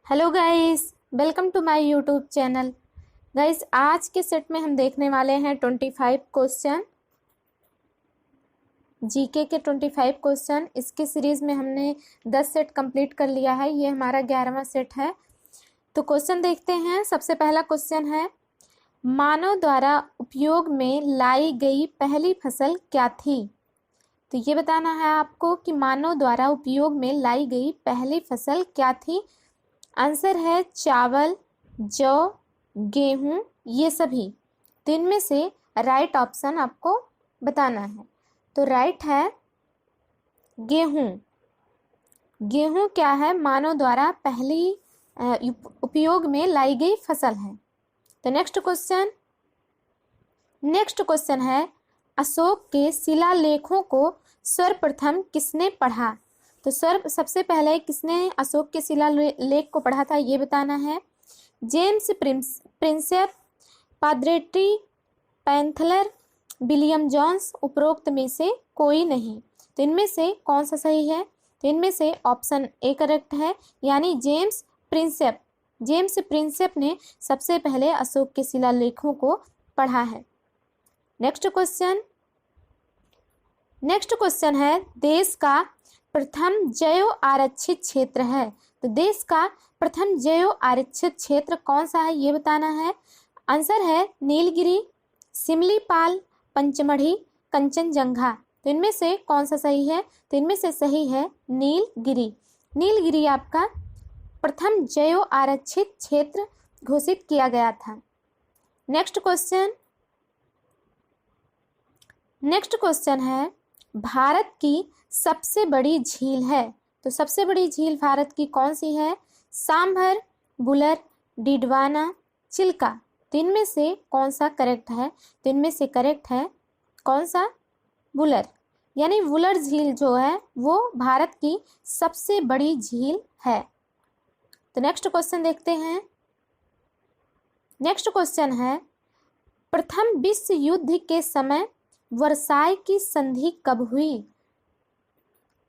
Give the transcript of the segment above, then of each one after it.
Hello guys, welcome to my YouTube channel. Guys, आज के set में हम देखने वाले हैं 25 क्वेश्चन, जीके के 25 क्वेश्चन। इसकी सीरीज़ में हमने 10 सेट कंप्लीट कर लिया है। ये हमारा 11वां सेट है। तो क्वेश्चन देखते हैं। सबसे पहला क्वेश्चन है, मानव द्वारा उपयोग में लाई गई पहली फसल क्या थी? तो ये बताना है आपको कि मानव द्वारा उपयोग में लाई गई पहली फसल क्या थी। आंसर है चावल, जौ, गेहूं, ये सभी। तो इनमें से राइट ऑप्शन आपको बताना है। तो राइट है गेहूं। गेहूं क्या है? मानव द्वारा पहली उपयोग में लाई गई फसल है। तो नेक्स्ट क्वेश्चन है, अशोक के शिलालेखों को सर्वप्रथम किसने पढ़ा? तो सबसे पहले किसने अशोक के शिलालेख को पढ़ा था, ये बताना है। जेम्स प्रिंसेप, पाद्रेटी, पैंथलर, विलियम जोन्स, उपरोक्त में से कोई नहीं। तो इनमें से कौन सा सही है? तो इनमें से ऑप्शन ए करेक्ट है, यानी जेम्स प्रिंसेप ने सबसे पहले अशोक के शिलालेखों को पढ़ा है। नेक्स्ट क्वेश्चन है, देश का प्रथम जैव आरक्षित क्षेत्र है। तो देश का प्रथम जैव आरक्षित क्षेत्र कौन सा है, ये बताना है। आंसर है नीलगिरी, सिमलीपाल, पंचमढ़ी, कंचनजंगा। तो इनमें से कौन सा सही है? तो इनमें से सही है नीलगिरी। नीलगिरी आपका प्रथम जैव आरक्षित क्षेत्र घोषित किया गया था। नेक्स्ट क्वेश्चन है, भारत की सबसे बड़ी झील है। तो सबसे बड़ी झील भारत की कौन सी है? सांभर, बुलर, डिडवाना, चिल्का। तो इनमें से कौन सा करेक्ट है? तो इनमें से करेक्ट है कौन सा? बुलर। यानी वुलर झील जो है वो भारत की सबसे बड़ी झील है। तो नेक्स्ट क्वेश्चन देखते हैं। नेक्स्ट क्वेश्चन है, प्रथम विश्व युद्ध के समय वर्साई की संधि कब हुई?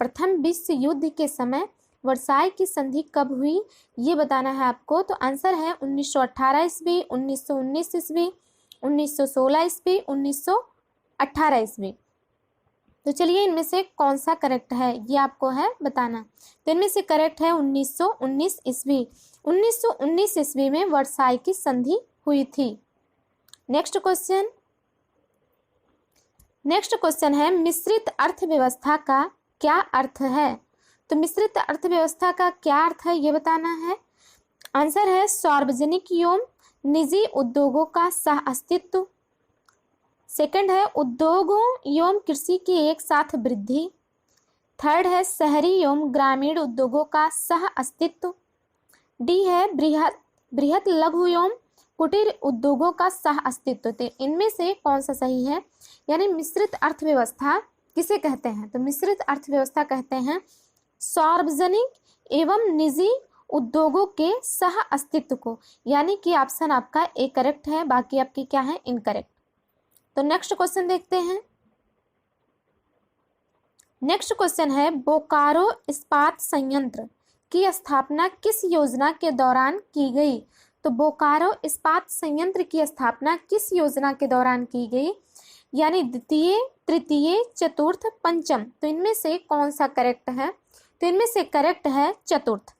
प्रथम विश्व युद्ध के समय वर्साई की संधि कब हुई, ये बताना है आपको। तो आंसर है 1918 ईस्वी, 1919 ईस्वी, 1916 ईस्वी, 1918 ईस्वी। तो चलिए, इनमें से कौन सा करेक्ट है ये आपको है बताना। तो इनमें से करेक्ट है 1919 ईस्वी। 1919 ईस्वी में वर्साई की संधि हुई थी। नेक्स्ट क्वेश्चन है, मिश्रित अर्थव्यवस्था का क्या अर्थ है? तो मिश्रित अर्थव्यवस्था का क्या अर्थ है, ये बताना है। आंसर है सार्वजनिक एवं निजी उद्योगों का सह अस्तित्व। सेकंड है उद्योगों एवं कृषि की एक साथ वृद्धि। थर्ड है शहरी एवं ग्रामीण उद्योगों का सह अस्तित्व। डी है बृहत लघु एवं कुटीर उद्योगों का सह अस्तित्व। तो इनमें से कौन सा सही है? यानी मिश्रित अर्थव्यवस्था किसे कहते हैं? तो मिश्रित अर्थव्यवस्था कहते हैं सार्वजनिक एवं निजी उद्योगों के सह अस्तित्व को। यानी कि ऑप्शन आपका ए करेक्ट है, बाकी आपके क्या है? इनकरेक्ट। तो नेक्स्ट क्वेश्चन देखते हैं। नेक्स्ट क्वेश्चन है, बोकारो इस्पात संयंत्र की स्थापना किस योजना के दौरान की गई? तो बोकारो इस्पात संयंत्र की स्थापना किस योजना के दौरान की गई? यानी द्वितीय, तृतीय, चतुर्थ, पंचम। तो इनमें से कौन सा करेक्ट है? तो इनमें से करेक्ट है चतुर्थ।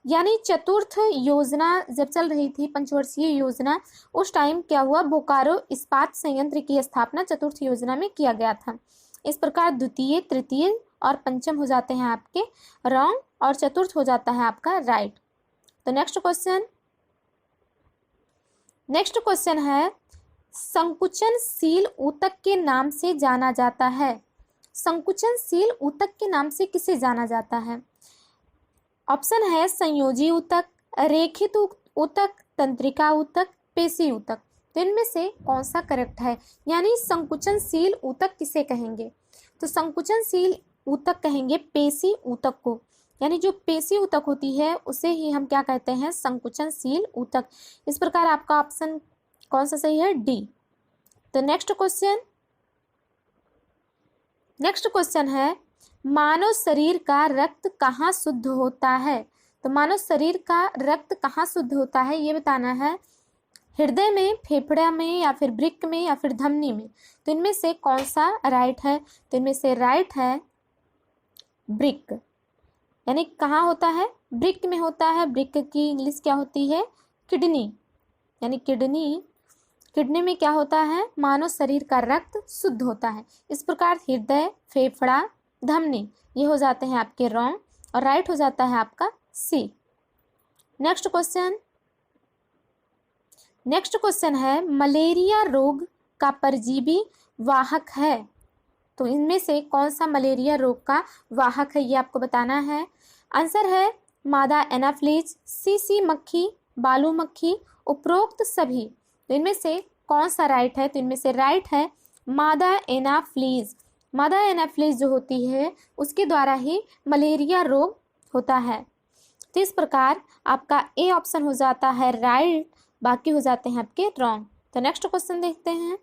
यानी चतुर्थ योजना जब चल रही थी, पंचवर्षीय योजना, उस टाइम क्या हुआ? बोकारो इस्पात संयंत्र की स्थापना चतुर्थ योजना में किया गया था। इस प्रकार द्वितीय, तृतीय और पंचम हो जाते हैं आपके रॉन्ग और चतुर्थ हो जाता है आपका राइट। तो नेक्स्ट क्वेश्चन है, संकुचनशील ऊतक के नाम से जाना जाता है। संकुचनशील ऊतक के नाम से किसे जाना जाता है? ऑप्शन है संयोजी ऊतक, रेखित ऊतक, तंत्रिका ऊतक, पेशी ऊतक। तो इनमें से कौन सा करेक्ट है? यानी संकुचनशील ऊतक किसे कहेंगे? तो संकुचनशील ऊतक कहेंगे पेशी ऊतक को। यानी जो पेशी ऊतक होती है उसे ही हम क्या कहते हैं? संकुचनशील ऊतक। इस प्रकार आपका ऑप्शन कौन सा सही है? डी। तो नेक्स्ट क्वेश्चन है, मानव शरीर का रक्त कहाँ शुद्ध होता है? तो मानव शरीर का रक्त कहाँ शुद्ध होता है ये बताना है। हृदय में, फेफड़ा में, या फिर वृक्क में, या फिर धमनी में। तो इनमें से कौन सा राइट है? तो इनमें से राइट है वृक्क। यानी कहाँ होता है? वृक्क में होता है। वृक्क की इंग्लिश क्या होती है? किडनी। यानी किडनी में क्या होता है? मानव शरीर का रक्त शुद्ध होता है। इस प्रकार हृदय, फेफड़ा, धमनी ये हो जाते हैं आपके रॉन्ग, और राइट हो जाता है आपका सी। नेक्स्ट क्वेश्चन है मलेरिया रोग का परजीवी वाहक है। तो इनमें से कौन सा मलेरिया रोग का वाहक है ये आपको बताना है। आंसर है मादा एनाफ्लीज, सीसी मक्खी, बालू मक्खी, उपरोक्त सभी। तो इनमें से कौन सा राइट है? तो इनमें से राइट है मादा एनाफ्लीज। मादा एनाफ्लीज जो होती है उसके द्वारा ही मलेरिया रोग होता है। तो इस प्रकार आपका ए ऑप्शन हो जाता है राइट, बाकी हो जाते हैं आपके रॉन्ग। तो नेक्स्ट क्वेश्चन देखते हैं।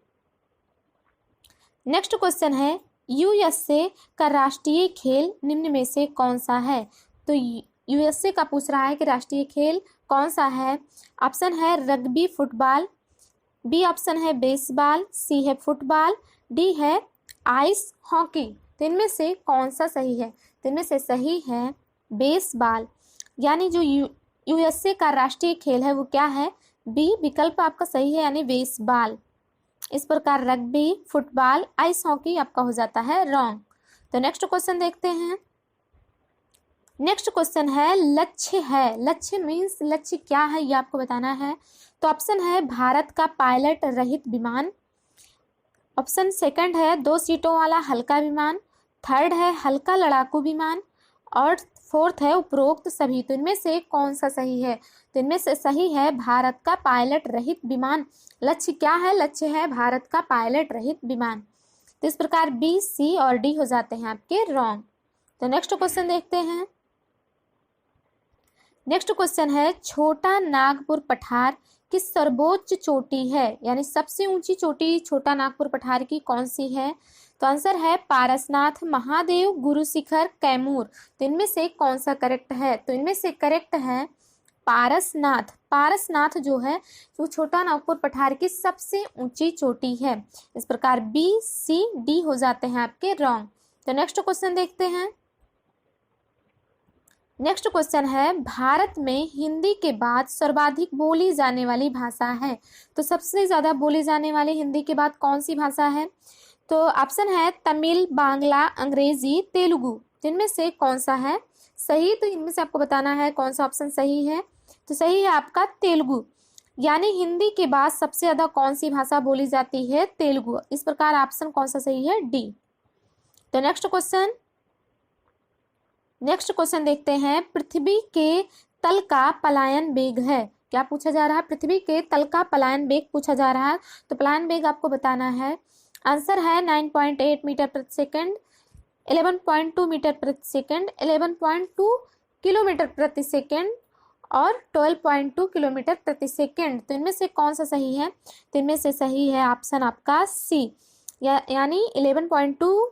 नेक्स्ट क्वेश्चन है यूएसए का राष्ट्रीय खेल निम्न में से कौन सा है। तो यूएसए का पूछ रहा है कि राष्ट्रीय खेल कौन सा है। ऑप्शन है रग्बी फुटबॉल, बी ऑप्शन है बेसबॉल, सी है फुटबॉल, डी है आइस हॉकी। तो इनमें से कौन सा सही है? तो इनमें से सही है बेसबॉल। यानी जो यूएसए का राष्ट्रीय खेल है वो क्या है? बी विकल्प आपका सही है, यानी बेसबॉल। इस प्रकार रग्बी, फुटबॉल, आइस हॉकी आपका हो जाता है रॉन्ग। तो नेक्स्ट क्वेश्चन देखते हैं। नेक्स्ट क्वेश्चन है लक्ष्य है। लक्ष्य मीन्स लक्ष्य क्या है ये आपको बताना है। तो ऑप्शन है भारत का पायलट रहित विमान, ऑप्शन सेकंड है 2 सीटों वाला हल्का विमान, थर्ड है हल्का लड़ाकू विमान, और फोर्थ है उपरोक्त सभी। तो इनमें से कौन सा सही है? तो इनमें से सही है भारत का पायलट रहित विमान। लक्ष्य क्या है? लक्ष्य है भारत का पायलट रहित विमान। तो इस प्रकार बी, सी और डी हो जाते हैं आपके रॉन्ग। तो नेक्स्ट क्वेश्चन देखते हैं। नेक्स्ट क्वेश्चन है छोटा नागपुर पठार की सर्वोच्च चोटी है, यानी सबसे ऊंची चोटी छोटा नागपुर पठार की कौन सी है? तो आंसर है पारसनाथ, महादेव, गुरु शिखर, कैमूर। तो इनमें से कौन सा करेक्ट है? तो इनमें से करेक्ट है पारसनाथ। पारसनाथ जो है वो छोटा नागपुर पठार की सबसे ऊंची चोटी है। इस प्रकार बी, सी, डी हो जाते हैं आपके रॉन्ग। तो नेक्स्ट क्वेश्चन देखते हैं। नेक्स्ट क्वेश्चन है भारत में हिंदी के बाद सर्वाधिक बोली जाने वाली भाषा है। तो सबसे ज़्यादा बोली जाने वाली हिंदी के बाद कौन सी भाषा है? तो ऑप्शन है तमिल, बांग्ला, अंग्रेजी, तेलुगु। इनमें से कौन सा है सही? तो इनमें से आपको बताना है कौन सा ऑप्शन सही है। तो सही है आपका तेलुगु। यानी हिंदी के बाद सबसे ज़्यादा कौन सी भाषा बोली जाती है? तेलुगु। इस प्रकार ऑप्शन कौन सा सही है? डी। तो नेक्स्ट क्वेश्चन देखते हैं। पृथ्वी के तल का पलायन वेग है। क्या पूछा जा रहा है? पृथ्वी के तल का पलायन वेग पूछा जा रहा है। तो पलायन वेग आपको बताना है। आंसर है 9.8 मीटर प्रति सेकंड, 11.2 मीटर प्रति सेकंड, 11.2 किलोमीटर प्रति सेकंड और 12.2 किलोमीटर प्रति सेकंड। तो इनमें से कौन सा सही है? तो इनमें से सही है ऑप्शन आपका सी, यानी 11.2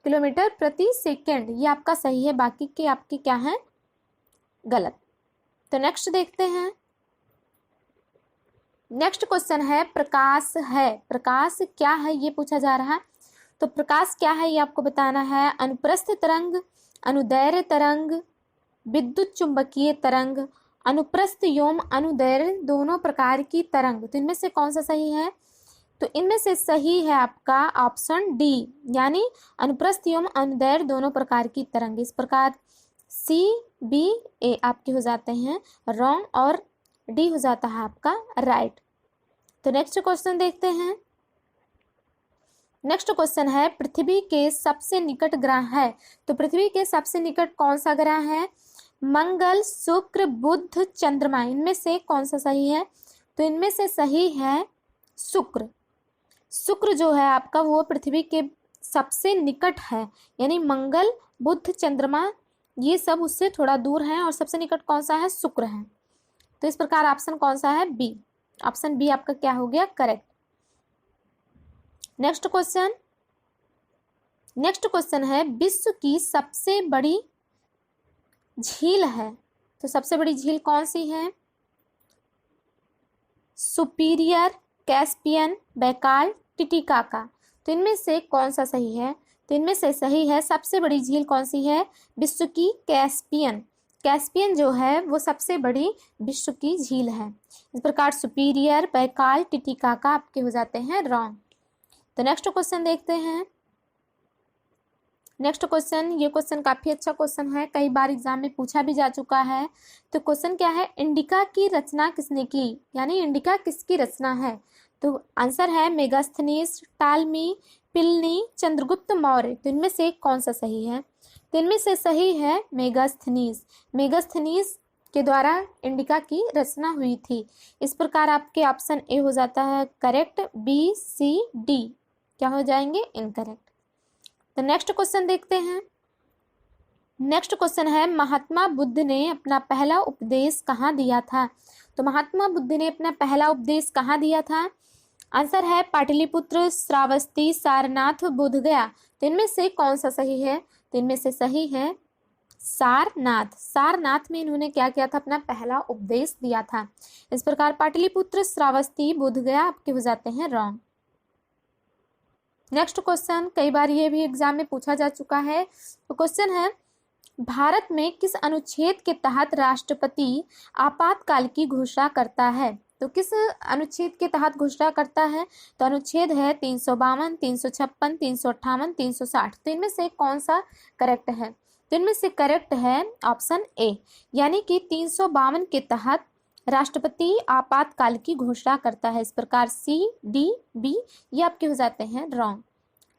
किलोमीटर प्रति सेकंड। ये आपका सही है, बाकी के आपके क्या हैं? गलत। तो नेक्स्ट देखते हैं। नेक्स्ट क्वेश्चन है प्रकाश है। प्रकाश क्या है ये पूछा जा रहा है। तो प्रकाश क्या है ये आपको बताना है। अनुप्रस्थ तरंग, अनुदैर्घ्य तरंग, विद्युत चुंबकीय तरंग, अनुप्रस्थ एवं अनुदैर्घ्य दोनों प्रकार की तरंग। तो इनमें से कौन सा सही है? तो इनमें से सही है आपका ऑप्शन डी, यानी अनुप्रस्थ एवं अनुदैर्घ्य दोनों प्रकार की तरंग। इस प्रकार सी, बी, ए आपके हो जाते हैं रॉन्ग और डी हो जाता है आपका राइट। तो नेक्स्ट क्वेश्चन देखते हैं। नेक्स्ट क्वेश्चन है पृथ्वी के सबसे निकट ग्रह है। तो पृथ्वी के सबसे निकट कौन सा ग्रह है? मंगल, शुक्र, बुध, चंद्रमा। इनमें से कौन सा सही है? तो इनमें से सही है शुक्र। शुक्र जो है आपका वो पृथ्वी के सबसे निकट है, यानी मंगल, बुध, चंद्रमा ये सब उससे थोड़ा दूर हैं और सबसे निकट कौन सा है? शुक्र है। तो इस प्रकार ऑप्शन कौन सा है? बी। ऑप्शन बी आपका क्या हो गया? करेक्ट। नेक्स्ट क्वेश्चन है विश्व की सबसे बड़ी झील है। तो सबसे बड़ी झील कौन सी है? Superior, Caspian, Baikal, Titicaca. तो इनमें से कौन सा सही है? तो इनमें से सही है सबसे बड़ी झील कौन सी है? विश्व की कैस्पियन। कैस्पियन जो है वो सबसे बड़ी विश्व की झील है। इस प्रकार सुपीरियर, बैकाल, टिटिकाका आपके हो जाते हैं रॉन्ग। तो नेक्स्ट क्वेश्चन देखते हैं। नेक्स्ट क्वेश्चन, ये क्वेश्चन काफी अच्छा क्वेश्चन है, कई बार एग्जाम में पूछा भी जा चुका है। तो क्वेश्चन क्या है? इंडिका की रचना किसने की? यानी इंडिका किसकी रचना है? तो आंसर है मेगास्थनीज, टालमी, पिलनी, चंद्रगुप्त मौर्य। तो इनमें से कौन सा सही है? तो इनमें से सही है मेगास्थनीज। मेगास्थनीज के द्वारा इंडिका की रचना हुई थी। इस प्रकार आपके ऑप्शन ए हो जाता है करेक्ट, बी, सी, डी क्या हो जाएंगे? इनकरेक्ट। तो नेक्स्ट क्वेश्चन देखते हैं। नेक्स्ट क्वेश्चन है महात्मा बुद्ध ने अपना पहला उपदेश कहाँ दिया था? तो महात्मा बुद्ध ने अपना पहला उपदेश कहाँ दिया था? आंसर है पाटलिपुत्र, श्रावस्ती, सारनाथ, बोधगया। तो इनमें से कौन सा सही है? तो इनमें से सही है सारनाथ। सारनाथ में इन्होंने क्या किया था? अपना पहला उपदेश दिया था। इस प्रकार पाटलिपुत्र, श्रावस्ती, बोधगया आपके हो जाते हैं रॉन्ग। नेक्स्ट क्वेश्चन, कई बार ये भी एग्जाम में पूछा जा चुका है। तो क्वेश्चन है भारत में किस अनुच्छेद के तहत राष्ट्रपति आपातकाल की घोषणा करता है? तो किस अनुच्छेद के तहत घोषणा करता है? तो अनुच्छेद है 352, 356, 358, 360। तो इनमें से कौन सा करेक्ट है? तो इनमें से करेक्ट है ऑप्शन ए, यानी कि 352 के तहत राष्ट्रपति आपातकाल की घोषणा करता है। इस प्रकार सी, डी, बी ये आपके हो जाते हैं रॉन्ग।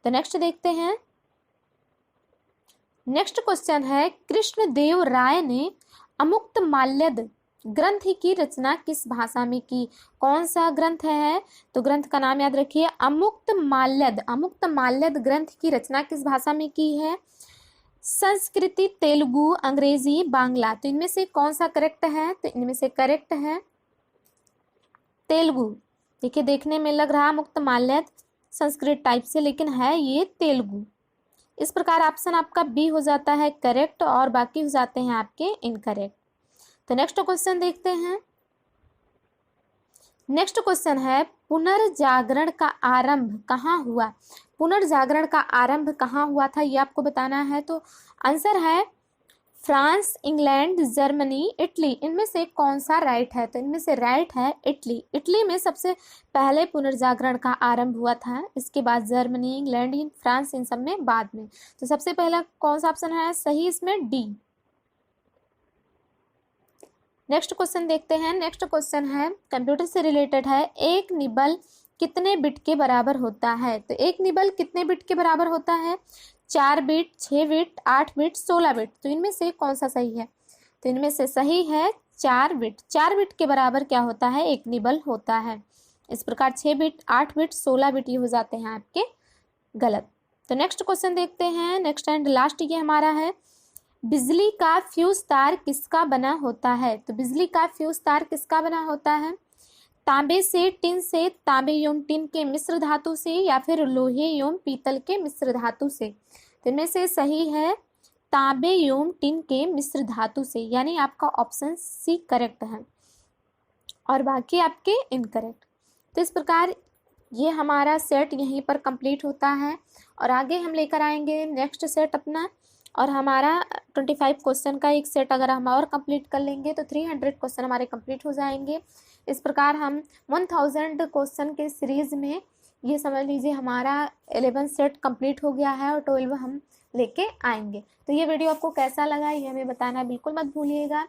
तो नेक्स्ट देखते हैं। नेक्स्ट क्वेश्चन है कृष्णदेव राय ने अमुक्तमाल्यद ग्रंथ की रचना किस भाषा में की? कौन सा ग्रंथ है? तो ग्रंथ का नाम याद रखिए अमुक्तमाल्यद। अमुक्तमाल्यद ग्रंथ की रचना किस भाषा में की है? संस्कृति, तेलुगु, अंग्रेजी, बांग्ला। तो इनमें से कौन सा करेक्ट है? तो इनमें से करेक्ट है तेलुगु। देखिए देखने में लग रहा मुक्तमाल्यद संस्कृत टाइप से, लेकिन है ये तेलुगु। इस प्रकार ऑप्शन आपका बी हो जाता है करेक्ट और बाकी हो जाते हैं आपके इनकरेक्ट। तो नेक्स्ट क्वेश्चन देखते हैं। नेक्स्ट क्वेश्चन है पुनर्जागरण का आरंभ कहाँ हुआ? पुनर्जागरण का आरंभ कहाँ हुआ था ये आपको बताना है। तो आंसर है फ्रांस, इंग्लैंड, जर्मनी, इटली। इनमें से कौन सा राइट है? तो इनमें से राइट है इटली। इटली में सबसे पहले पुनर्जागरण का आरंभ हुआ था, इसके बाद जर्मनी, इंग्लैंड, फ्रांस इन सब में बाद में। तो सबसे पहला कौन सा ऑप्शन है सही? इसमें डी। नेक्स्ट क्वेश्चन देखते हैं। नेक्स्ट क्वेश्चन है कंप्यूटर से रिलेटेड है, एक निबल कितने बिट के बराबर होता है? तो एक निबल कितने बिट के बराबर होता है? 4 बिट, 6 बिट, 8 बिट, 16 बिट। तो इनमें से कौन सा सही है? तो इनमें से सही है 4 बिट। 4 बिट के बराबर क्या होता है? एक निबल होता है। इस प्रकार 6 बिट, 8 बिट, 16 बिट ये हो जाते हैं आपके गलत। तो नेक्स्ट क्वेश्चन देखते हैं। नेक्स्ट एंड लास्ट ये हमारा है, बिजली का फ्यूज तार किसका बना होता है? तो बिजली का फ्यूज तार किसका बना होता है? तांबे से, टिन से, तांबे एवं टिन के मिश्र धातु से, या फिर लोहे एवं पीतल के मिश्र धातु से। तो इनमें से सही है तांबे एवं टिन के मिश्र धातु से, यानी आपका ऑप्शन सी करेक्ट है और बाकी आपके इनकरेक्ट। तो इस प्रकार ये हमारा सेट यहीं पर कंप्लीट होता है और आगे हम लेकर आएंगे नेक्स्ट सेट अपना, और हमारा 25 क्वेश्चन का एक सेट अगर हम और कंप्लीट कर लेंगे तो 300 क्वेश्चन हमारे कंप्लीट हो जाएंगे। इस प्रकार हम 1000 क्वेश्चन के सीरीज़ में ये समझ लीजिए हमारा 11 सेट कंप्लीट हो गया है और 12 हम लेके आएंगे। तो ये वीडियो आपको कैसा लगा ये हमें बताना बिल्कुल मत भूलिएगा।